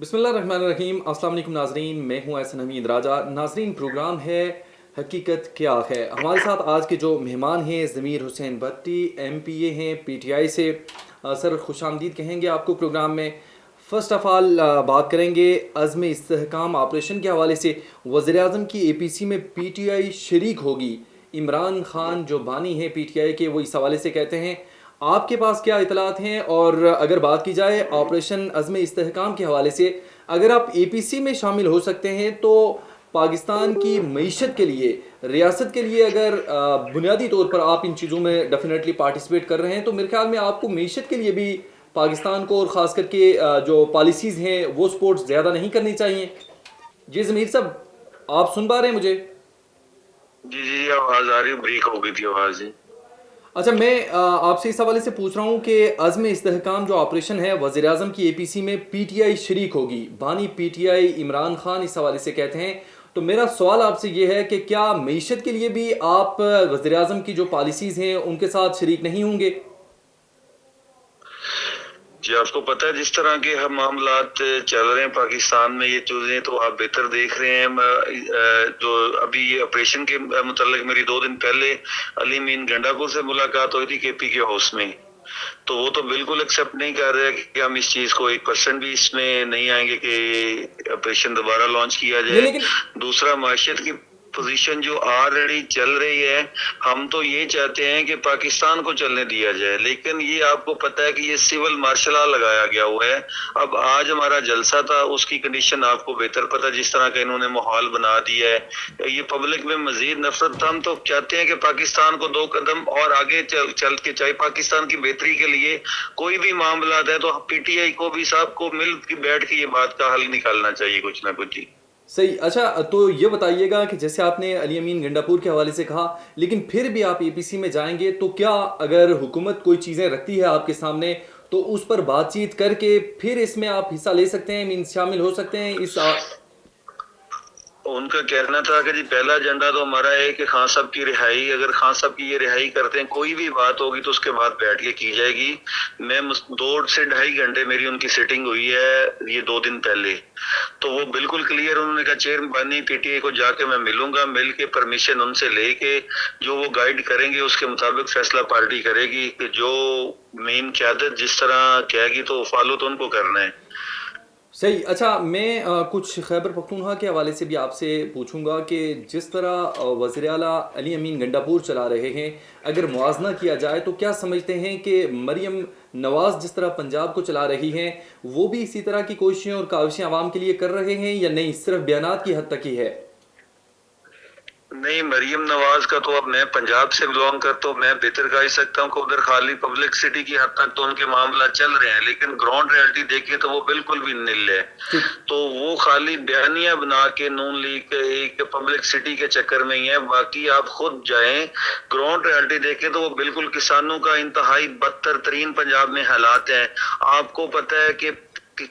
बिस्मिल्लाहिर्रहमानिर्रहीम। अस्सलाम वालेकुम नाजरीन, मैं हूं एहसन हमीद राजा। नाजरीन, प्रोग्राम है हकीकत क्या है। हमारे साथ आज के जो मेहमान हैं ज़मीर हुसैन भट्टी, MPA हैं PTI से। सर खुश आमदीद कहेंगे आपको प्रोग्राम में। फ़र्स्ट ऑफ़ ऑल बात करेंगे अज़्म इस्तेहकाम ऑपरेशन के हवाले से। वज़ीर आज़म की APC में PTI शरीक होगी। इमरान खान जो बानी हैं PTI के, वो इस हवाले से कहते हैं। आपके पास क्या इतलात हैं? और अगर बात की जाए ऑपरेशन अज़्म इस्तेहकाम के हवाले से, अगर आप APC में शामिल हो सकते हैं तो पाकिस्तान की मईशत के लिए, रियासत के लिए, अगर बुनियादी तौर पर आप इन चीज़ों में डेफिनेटली पार्टिसिपेट कर रहे हैं तो मेरे ख्याल में आपको मईशत के लिए भी पाकिस्तान को, और ख़ास करके जो पॉलिसीज़ हैं वो सपोर्ट ज़्यादा नहीं करनी चाहिए। जी ज़मीर साहब, आप सुन पा रहे हैं मुझे? जी जी, आवाज आ रही है, ब्रेक हो गई थी आवाज जी। अच्छा, मैं आपसे इस हवाले से पूछ रहा हूँ कि अज़्म इस्तेहकाम जो ऑपरेशन है, वज़ीर आज़म की APC में PTI शरीक होगी। बानी PTI इमरान खान इस हवाले से कहते हैं। तो मेरा सवाल आपसे ये है कि क्या मईशत के लिए भी आप वज़ीर आज़म की जो पॉलिसीज़ हैं उनके साथ शरीक नहीं होंगे? जी, आपको पता है जिस तरह के हम मामलात चल रहे हैं पाकिस्तान में, ये चीजें तो आप बेहतर देख रहे हैं। जो अभी ये ऑपरेशन के मुतालिक मेरी 2 दिन पहले अली मीन गंडापुर से मुलाकात हुई थी KP के हाउस में। तो वो तो बिल्कुल एक्सेप्ट नहीं कर रहे कि हम इस चीज को 1% भी इसमें नहीं आएंगे कि ऑपरेशन दोबारा लॉन्च किया नहीं, जाए। लेकिन दूसरा, माशियत की पोजीशन जो ऑलरेडी चल रही है, हम तो ये चाहते हैं कि पाकिस्तान को चलने दिया जाए, लेकिन ये आपको पता है कि ये सिविल मार्शल लॉ लगाया गया हुआ है। अब आज हमारा जलसा था, उसकी कंडीशन आपको बेहतर पता है, जिस तरह का इन्होंने माहौल बना दिया है। ये पब्लिक में मजीद नफरत। हम तो चाहते हैं कि पाकिस्तान को 2 कदम और आगे चल के, चाहे पाकिस्तान की बेहतरी के लिए कोई भी मामला है, तो PTI को भी साहब को मिल के बैठ के ये बात का हल निकालना चाहिए, कुछ ना कुछ। जी सही। अच्छा, तो ये बताइएगा कि जैसे आपने अली अमीन गंडापुर के हवाले से कहा, लेकिन फिर भी आप APC में जाएंगे तो क्या अगर हुकूमत कोई चीज़ें रखती है आपके सामने तो उस पर बातचीत करके फिर इसमें आप हिस्सा ले सकते हैं, मीन शामिल हो सकते हैं इस उनका कहना था कि जी पहला एजेंडा तो हमारा है कि खान साहब की रिहाई, अगर खान साहब की ये रिहाई करते हैं, कोई भी बात होगी तो उसके बाद बैठ के की जाएगी। मैं 2 से ढाई घंटे मेरी उनकी सिटिंग हुई है ये 2 दिन पहले, तो वो बिल्कुल क्लियर उन्होंने कहा चेयरमैन PTI को जाके मैं मिलूंगा, मिल के परमिशन उनसे लेके जो वो गाइड करेंगे उसके मुताबिक फैसला पार्टी करेगी कि जो मेन क्यादत जिस तरह कहेगी तो फॉलो तो उनको करना है। सही। अच्छा, मैं कुछ खैबर पख्तूनख्वा के हवाले से भी आपसे पूछूंगा कि जिस तरह वज़ीर आला अली अमीन गंडापुर चला रहे हैं, अगर मुआजना किया जाए तो क्या समझते हैं कि मरियम नवाज़ जिस तरह पंजाब को चला रही हैं वो भी इसी तरह की कोशिशें और काविशें आवाम के लिए कर रहे हैं, या नहीं सिर्फ बयानात की हद तक ही है? नहीं, मरियम नवाज का तो, अब मैं पंजाब से बिलोंग करता हूँ, मैं बेहतर कह ही सकता हूँ कि उधर खाली पब्लिसिटी की हद तक तो उनके मामला चल रहे हैं, लेकिन ग्राउंड रियलिटी देखिए तो वो बिल्कुल भी निल है। ठीक। तो वो खाली बयानिया बना के नून लीग एक पब्लिसिटी के चक्कर में ही है। बाकी आप खुद जाएं, ग्राउंड रियलिटी देखें तो वो बिल्कुल किसानों का इंतहाई बदतर तरीन पंजाब में हालात है। आपको पता है कि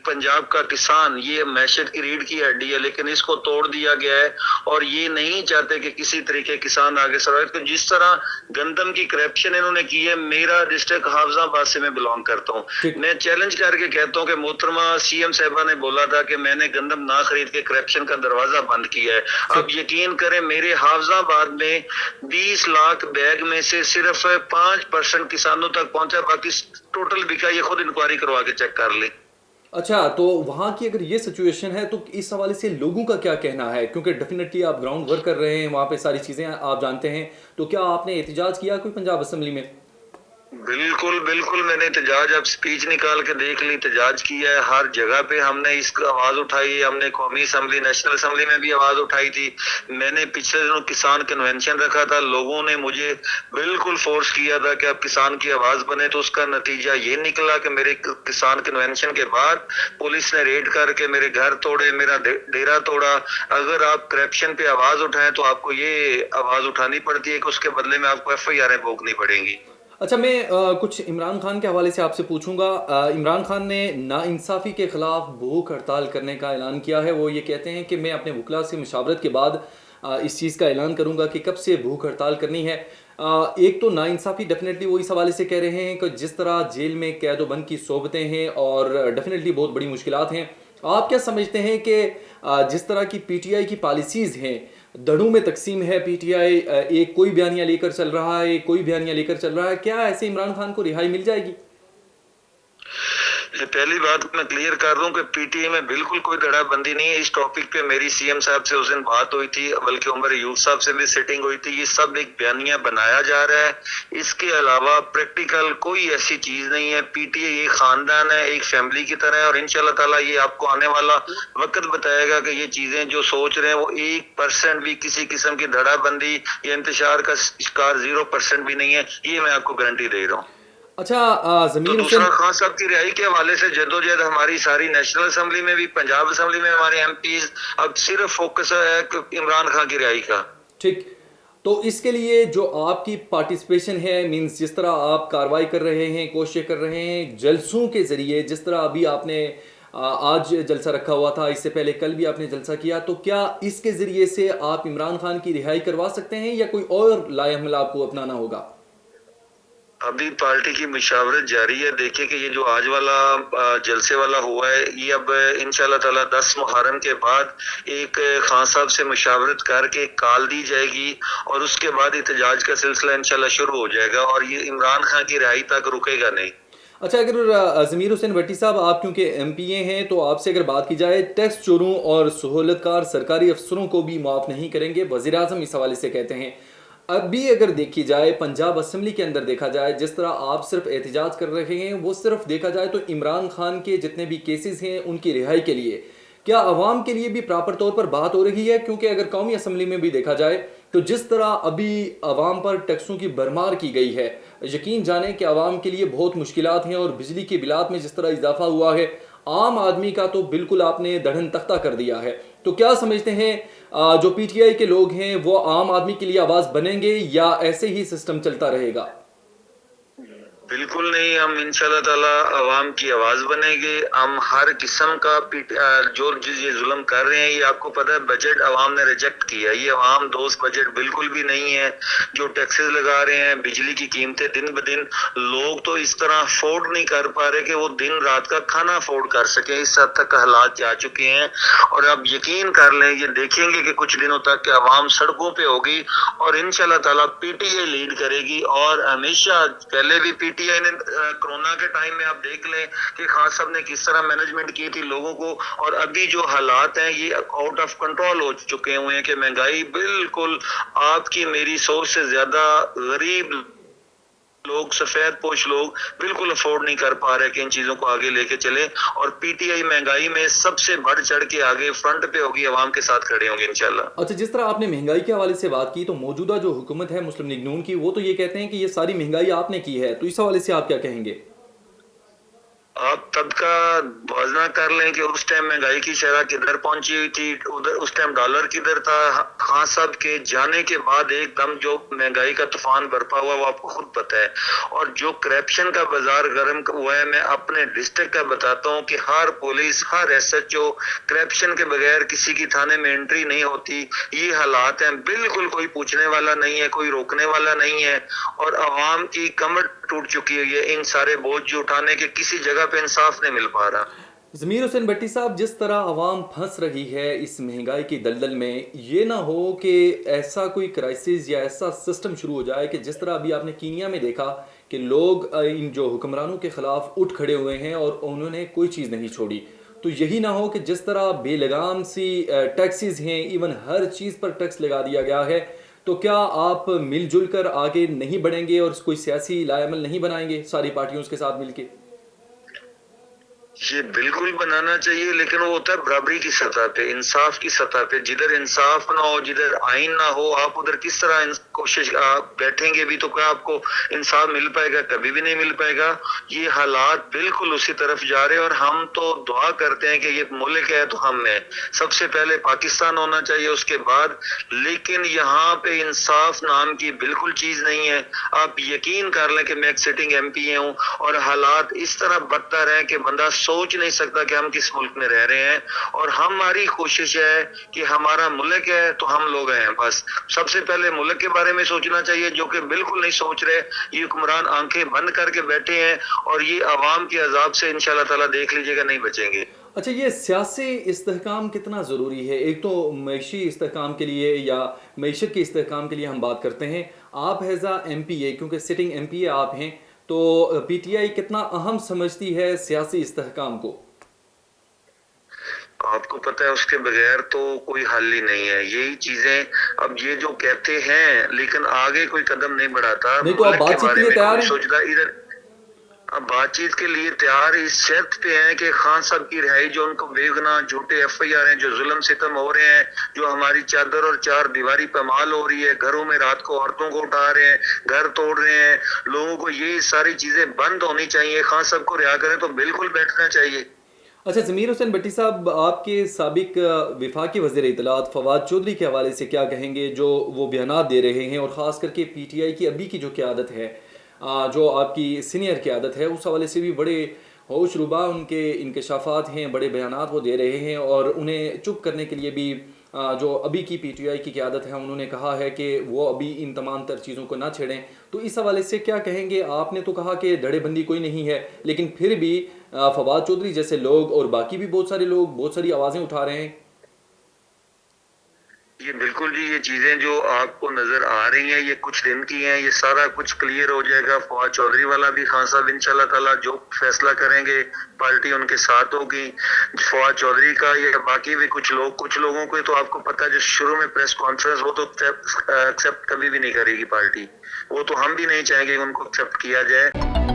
पंजाब का किसान ये मैशत की रीढ़ की हड्डी है, लेकिन इसको तोड़ दिया गया है और ये नहीं चाहते कि किसी तरीके किसान आगे सर्वाइव। तो जिस तरह गंदम की करप्शन इन्होंने की है, मेरा डिस्ट्रिक्ट हाफजाबाद से मैं बिलोंग करता हूँ, ठीक। मैं चैलेंज करके कहता हूँ कि मोहतरमा CM साहबा ने बोला था कि मैंने गंदम ना खरीद के करप्शन का दरवाजा बंद किया है। अब यकीन करें, मेरे हाफजाबाद में 20 लाख बैग में से सिर्फ 5% किसानों तक पहुंचा, बाकी टोटल बिका। ये खुद इंक्वायरी करवा के चेक कर ले। अच्छा, तो वहाँ की अगर ये सिचुएशन है तो इस हवाले से लोगों का क्या कहना है? क्योंकि डेफिनेटली आप ग्राउंड वर्क कर रहे हैं, वहाँ पे सारी चीज़ें आप जानते हैं। तो क्या आपने एहतजाज किया कोई पंजाब असम्बली में? बिल्कुल बिल्कुल, मैंने एहतजाज, अब स्पीच निकाल के देख ली, एहतजाज किया है हर जगह पे। हमने इसकी आवाज उठाई है, हमने कौमी असम्बली, नेशनल असम्बली में भी आवाज उठाई थी। मैंने पिछले दिनों किसान कन्वेंशन रखा था, लोगों ने मुझे बिल्कुल फोर्स किया था कि आप किसान की आवाज बने। तो उसका नतीजा ये निकला कि मेरे किसान कन्वेंशन के बाद पुलिस ने रेड करके मेरे घर तोड़े, मेरा डेरा तोड़ा। अगर आप करप्शन पे आवाज उठाएं तो आपको ये आवाज उठानी पड़ती है कि उसके बदले में आपको FIR भोगनी पड़ेंगी। अच्छा, मैं कुछ इमरान खान के हवाले से आपसे पूछूंगा। इमरान खान ने नाइंसाफ़ी के ख़िलाफ़ भूख हड़ताल करने का ऐलान किया है। वो ये कहते हैं कि मैं अपने वकला से मुशावरत के बाद इस चीज़ का ऐलान करूंगा कि कब से भूख हड़ताल करनी है। एक तो नाइंसाफ़ी डेफिनेटली वो इस हवाले से कह रहे हैं कि जिस तरह जेल में कैद व बंद की सोबतें हैं और डेफिनेटली बहुत बड़ी मुश्किलात हैं, آپ کیا سمجھتے ہیں کہ جس طرح کی پی ٹی آئی کی پالیسیز ہیں، دڑوں میں تقسیم ہے پی ٹی آئی، ایک کوئی بیانیہ لے کر چل رہا ہے، کوئی بیانیہ لے کر چل رہا ہے، کیا ایسے عمران خان کو رہائی مل جائے گی؟ پہلی بات میں کلیئر کر دوں کہ پی ٹی اے میں بالکل کوئی دھڑا بندی نہیں ہے. اس ٹاپک پہ میری سی ایم صاحب سے اس دن بات ہوئی تھی، بلکہ عمر ایوب صاحب سے بھی سیٹنگ ہوئی تھی. یہ سب ایک بیانیہ بنایا جا رہا ہے، اس کے علاوہ پریکٹیکل کوئی ایسی چیز نہیں ہے. پی ٹی اے ایک خاندان ہے، ایک فیملی کی طرح ہے، اور انشاءاللہ تعالیٰ یہ آپ کو آنے والا وقت بتائے گا کہ یہ چیزیں جو سوچ رہے ہیں وہ 1% بھی کسی قسم کی دھڑا بندی یا انتشار کا شکار 0% بھی نہیں ہے. یہ میں آپ کو گارنٹی دے رہا ہوں. اچھا تو ضمیر حسین، دوسرا، خان صاحب کی رہائی کے حوالے سے جدوجہد ہماری ساری نیشنل اسمبلی میں بھی، پنجاب اسمبلی میں ہمارے ایم پیز، اب صرف فوکس ہے کہ عمران خان کی رہائی کا. ٹھیک، تو اس کے لیے جو آپ کی پارٹیسپیشن ہے، مینز جس طرح آپ کارروائی کر رہے ہیں، کوششیں کر رہے ہیں جلسوں کے ذریعے، جس طرح ابھی آپ نے آج جلسہ رکھا ہوا تھا، اس سے پہلے کل بھی آپ نے جلسہ کیا، تو کیا اس کے ذریعے سے آپ عمران خان کی رہائی کروا سکتے ہیں یا کوئی اور لائے عمل آپ کو اپنانا ہوگا؟ ابھی پارٹی کی مشاورت جاری ہے. دیکھیں کہ یہ جو آج والا جلسے والا ہوا ہے، یہ اب انشاءاللہ تعالیٰ 10 محرم کے بعد ایک خان صاحب سے مشاورت کر کے کال دی جائے گی، اور اس کے بعد احتجاج کا سلسلہ انشاءاللہ شروع ہو جائے گا، اور یہ عمران خان کی رہائی تک رکے گا نہیں. اچھا، اگر ضمیر حسین بھٹی صاحب، آپ کیونکہ ایم پی اے ہیں، تو آپ سے اگر بات کی جائے، ٹیکس چوروں اور سہولت کار سرکاری افسروں کو بھی معاف نہیں کریں گے، وزیر اعظم اس حوالے سے کہتے ہیں. ابھی اگر دیکھی جائے پنجاب اسمبلی کے اندر دیکھا جائے، جس طرح آپ صرف احتجاج کر رہے ہیں، وہ صرف دیکھا جائے تو عمران خان کے جتنے بھی کیسز ہیں ان کی رہائی کے لیے. کیا عوام کے لیے بھی پراپر طور پر بات ہو رہی ہے؟ کیونکہ اگر قومی اسمبلی میں بھی دیکھا جائے تو جس طرح ابھی عوام پر ٹیکسوں کی بھرمار کی گئی ہے، یقین جانیں کہ عوام کے لیے بہت مشکلات ہیں، اور بجلی کے بلات میں جس طرح اضافہ ہوا ہے، عام آدمی کا تو بالکل آپ نے دڑھن تختہ کر دیا ہے. تو کیا سمجھتے ہیں جو پی ٹی آئی کے لوگ ہیں وہ عام آدمی کے لیے آواز بنیں گے یا ایسے ہی سسٹم چلتا رہے گا؟ بالکل نہیں، ہم انشاءاللہ تعالیٰ عوام کی آواز بنیں گے. ہم ہر قسم کا جو یہ ظلم کر رہے ہیں، یہ آپ کو پتہ ہے بجٹ عوام نے ریجیکٹ کیا. یہ عوام دوست بجٹ بالکل بھی نہیں ہے. جو ٹیکسز لگا رہے ہیں، بجلی کی قیمتیں دن بدن، لوگ تو اس طرح افورڈ نہیں کر پا رہے کہ وہ دن رات کا کھانا افورڈ کر سکیں. اس حد تک حالات جا چکے ہیں، اور اب یقین کر لیں، یہ دیکھیں گے کہ کچھ دنوں تک کہ عوام سڑکوں پہ ہوگی، اور انشاءاللہ تعالیٰ پی ٹی اے لیڈ کرے گی. اور ہمیشہ پہلے بھی پی ٹی آئی نے کرونا کے ٹائم میں آپ دیکھ لیں کہ خان صاحب نے کس طرح مینجمنٹ کی تھی لوگوں کو، اور ابھی جو حالات ہیں یہ آؤٹ آف کنٹرول ہو چکے ہوئے ہیں کہ مہنگائی بالکل آپ کی میری سوچ سے زیادہ، غریب لوگ، سفید پوش لوگ بالکل افورڈ نہیں کر پا رہے کہ ان چیزوں کو آگے لے کے چلیں. اور پی ٹی آئی مہنگائی میں سب سے بڑھ چڑھ کے آگے فرنٹ پہ ہوگی، عوام کے ساتھ کھڑے ہوں گے انشاءاللہ. اچھا، جس طرح آپ نے مہنگائی کے حوالے سے بات کی، تو موجودہ جو حکومت ہے مسلم لیگ نون کی، وہ تو یہ کہتے ہیں کہ یہ ساری مہنگائی آپ نے کی ہے، تو اس حوالے سے آپ کیا کہیں گے؟ آپ تب کا موازنہ کر لیں کہ اس ٹائم مہنگائی کی شرح کدھر پہنچی ہوئی تھی، ادھر اس ٹائم ڈالر کدھر تھا. خان صاحب کے جانے کے بعد ایک دم جو مہنگائی کا طوفان برپا ہوا وہ آپ کو خود پتہ ہے. اور جو کرپشن کا بازار گرم ہوا ہے، میں اپنے ڈسٹرکٹ کا بتاتا ہوں کہ ہر پولیس، ہر ایس ایچ او کرپشن کے بغیر کسی کی تھانے میں انٹری نہیں ہوتی. یہ حالات ہیں، بالکل کوئی پوچھنے والا نہیں ہے، کوئی روکنے والا نہیں ہے، اور عوام کی کمر ٹوٹ چکی ہوئی ہے ان سارے بوجھ جو اٹھانے کے. کسی جگہ پہ انصاف نہیں مل پا رہا. ضمیر حسین بھٹی صاحب، جس طرح عوام پھنس رہی ہے اس مہنگائی کی دلدل میں، یہ نہ ہو کہ ایسا کوئی کرائسس یا ایسا سسٹم شروع ہو جائے کہ جس طرح ابھی آپ نے کینیا میں دیکھا کہ لوگ ان جو حکمرانوں کے خلاف اٹھ کھڑے ہوئے ہیں اور انہوں نے کوئی چیز نہیں چھوڑی. تو یہی نہ ہو کہ جس طرح بے لگام سی ٹیکسز ہیں، ایون ہر چیز پر ٹیکس لگا دیا گیا ہے، تو کیا آپ مل جل کر آگے نہیں بڑھیں گے اور کوئی سیاسی لائے عمل نہیں بنائیں گے ساری پارٹیوں کے ساتھ مل کے؟ یہ بالکل بنانا چاہیے، لیکن وہ ہوتا ہے برابری کی سطح پہ، انصاف کی سطح پہ. جدھر انصاف نہ ہو، جدھر آئین نہ ہو، آپ ادھر کس طرح کوشش آپ بیٹھیں گے بھی تو کیا آپ کو انصاف مل پائے گا؟ کبھی بھی نہیں مل پائے گا. یہ حالات بالکل اسی طرف جا رہے ہیں، اور ہم تو دعا کرتے ہیں کہ یہ ملک ہے تو ہم ہیں، سب سے پہلے پاکستان ہونا چاہیے اس کے بعد. لیکن یہاں پہ انصاف نام کی بالکل چیز نہیں ہے. آپ یقین کر لیں کہ میں ایک سٹنگ ایم پی ہوں، اور حالات اس طرح بدتر ہیں کہ بندہ سوچ نہیں سکتا کہ ہم کس ملک میں رہ رہے ہیں. اور ہماری کوشش ہے کہ ہمارا ملک ہے تو ہم لوگ ہیں، بس سب سے پہلے ملک کے بارے میں سوچنا چاہیے، جو کہ بالکل نہیں سوچ رہے. یہ حکمران آنکھیں بند کر کے بیٹھے ہیں، اور یہ عوام کے عذاب سے انشاءاللہ تعالیٰ دیکھ لیجئے گا نہیں بچیں گے. अच्छा, ये सियासी इस्तेहकाम कितना ज़रूरी है? एक तो मईशी इस्तेहकाम के लिए या मईशत के इस्तेहकाम के लिए हम बात करते हैं। आप एज़ एमपीए, क्योंकि सिटिंग एमपीए आप हैं, तो पीटीआई कितना अहम समझती है सियासी इस्तेहकाम को? आपको पता है उसके बगैर तो कोई हल ही नहीं है। यही चीजें अब ये जो कहते हैं लेकिन आगे कोई कदम नहीं बढ़ाता। नहीं तो आप मुल्क के बातचीत के बारे लिए में तैयार कोई हैं? सोचता इधर। अब बातचीत के लिए तैयार इस शर्त पे हैं कि खान साहब की रिहाई, जो उनको बेगुनाह झूठे एफआईआर हैं, जो जुल्म सितम हो रहे हैं, जो हमारी चादर और चार दीवारी पमाल हो रही है, घरों में रात को औरतों को उठा रहे हैं, घर तोड़ रहे हैं, लोगों को ये सारी चीजें बंद होनी चाहिए। खान साहब को रिहा करें तो बिल्कुल बैठना चाहिए। अच्छा, ज़मीर हुसैन भट्टी साहब, आपके साबिक वफाकी वज़ीर इत्तलात फवाद चौधरी के हवाले से क्या कहेंगे, जो वो बयानात दे रहे हैं, और ख़ास करके पीटीआई की अभी की जो क़यादत है, जो आपकी सीनियर क़यादत है, उस हवाले से भी बड़े होशरुबा उनके इंकशाफात हैं, बड़े बयानात वो दे रहे हैं, और उन्हें चुप करने के लिए भी जो अभी की पीटीआई की क़यादत है, उन्होंने कहा है कि वो अभी इन तमाम तर चीज़ों को ना छेड़ें। तो इस हवाले से क्या कहेंगे? आपने तो कहा कि धड़ेबंदी कोई नहीं है, लेकिन फिर भी फवाद चौधरी जैसे लोग और बाकी भी बहुत सारे लोग बहुत सारी आवाज़ें उठा रहे हैं। ये बिल्कुल जी, ये चीजें जो आपको नजर आ रही हैं ये कुछ दिन की हैं, ये सारा कुछ क्लियर हो जाएगा। फवाद चौधरी वाला भी खान साहब इंशाल्लाह ताला जो फैसला करेंगे पार्टी उनके साथ होगी। फवाद चौधरी का या बाकी भी कुछ लोगों को तो आपको पता है जो शुरू में प्रेस कॉन्फ्रेंस, वो तो एक्सेप्ट कभी भी नहीं करेगी पार्टी। वो तो हम भी नहीं चाहेंगे उनको एक्सेप्ट किया जाए।